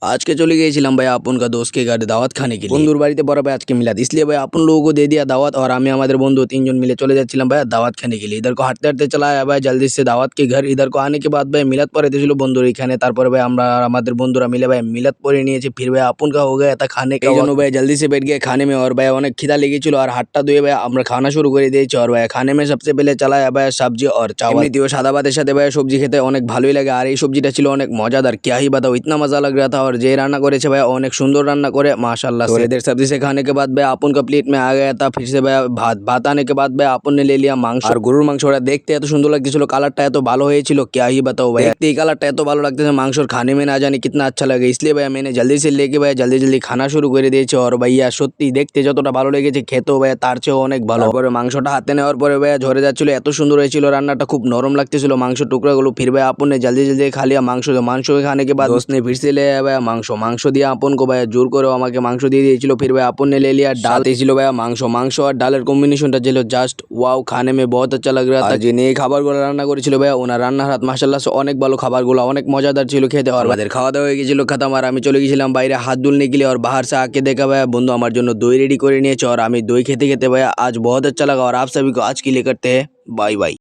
आज के चले গিয়েছিলাম ভাই আপন का दोस्त के घर दावत खाने के लिए। বন্ধুর বাড়িতে বড় ভাই আজকে মিলাদ, इसलिए भाई अपन लोगों को दे दिया दावत और আমি আমাদের বন্ধু তিনজন মিলে চলে যাচ্ছিলাম ভাই দাওয়াত খাने के लिए। इधर को हाঁटते हाঁटते चला आया भाई जल्दी से दावत के घर। इधर को आने के बाद भाई मिलाद পড়াইতে ছিল বন্ধুর এখানে। তারপরে ভাই আমরা আর আমাদের বন্ধুরা মিলে ভাই মিলাদ পড়ে নিয়েছি। फिर भाई अपन का हो गया था खाने का। এইজন্য ভাই जल्दी से बैठ गए खाने में और भाई অনেক খিদা লেগেছিল আর হাতটা ধুয়ে ভাই আমরা খাওয়া শুরু করে দিয়েছি। और भाई खाने में सबसे पहले चला है भाई सब्जी और चावल। এমনিতেও সাদা ভাতের সাথে ভাই সবজি খেতে অনেক ভালোই লাগে আর এই সবজিটা ছিল অনেক মজাদার, क्या ही बताओ, इतना मजा लग रहा था। और যে রান্না করেছে ভাই অনেক সুন্দর রান্না করে माशाल्लाह से। इधर सब्जी से खाने के बाद भाई अपन का प्लेट में आ गया था फिर से भाई भात आने के बाद भाई अपन ने ले लिया মাংস। আর গরুর মাংসটা দেখতে এত সুন্দর লাগতেছিল, কালারটা এত ভালো হয়েছিল, क्या ही बताओ भाई, देखते ही কালারটা এত ভালো লাগতেছে মাংসর, खाने में ना जाने कितना अच्छा लगे। इसलिए भाई मैंने जल्दी से लेके भाई जल्दी जल्दी খানা শুরু করে দিয়েছি। और ভাইয়া সত্যি দেখতে যতটা ভালো লেগেছে খেতেও ভাই তার চেয়েও অনেক ভালো। তারপরে মাংসটা হাতে নেওয়ার পরে ভাই ঝরে যাচ্ছিল, এত সুন্দর হয়েছিল রান্নাটা, খুব নরম লাগতেছিল মাংসের টুকরাগুলো। फिर भाई अपन ने जल्दी जल्दी खा लिया মাংস। মাংস খাने के बाद दोस्त ने फिर से ले आया भाई মাংস দিয়ে আপন को ভাই জোর করে আমাকে মাংস দিয়ে দিয়েছিল। फिर भाई अपन ने ले लिया ডাল, দিয়েছিল ভাই মাংস আর ডালের কম্বিনেশনটা ছিল জাস্ট ওয়াও, খানে में बहुत अच्छा लग रहा था। যিনি এই খাবারগুলো রান্না করেছিল ভাই ওনার রান্নার হাত মাশাআল্লাহ অনেক ভালো, খাবারগুলো অনেক মজাদার ছিল খেতে। और আমাদের খাওয়া দাওয়া হয়ে গেছিল খতম আর আমি চলে গেছিলাম বাইরে हाथ धुलने के लिए। और बाहर से आके देखा भाई বন্ধু আমার জন্য দই রেডি করে নিয়েছে और আমি দই খেতে খেতে ভাই आज बहुत अच्छा लगा। और आप सभी को आज के लिए करते हैं बाय बाय।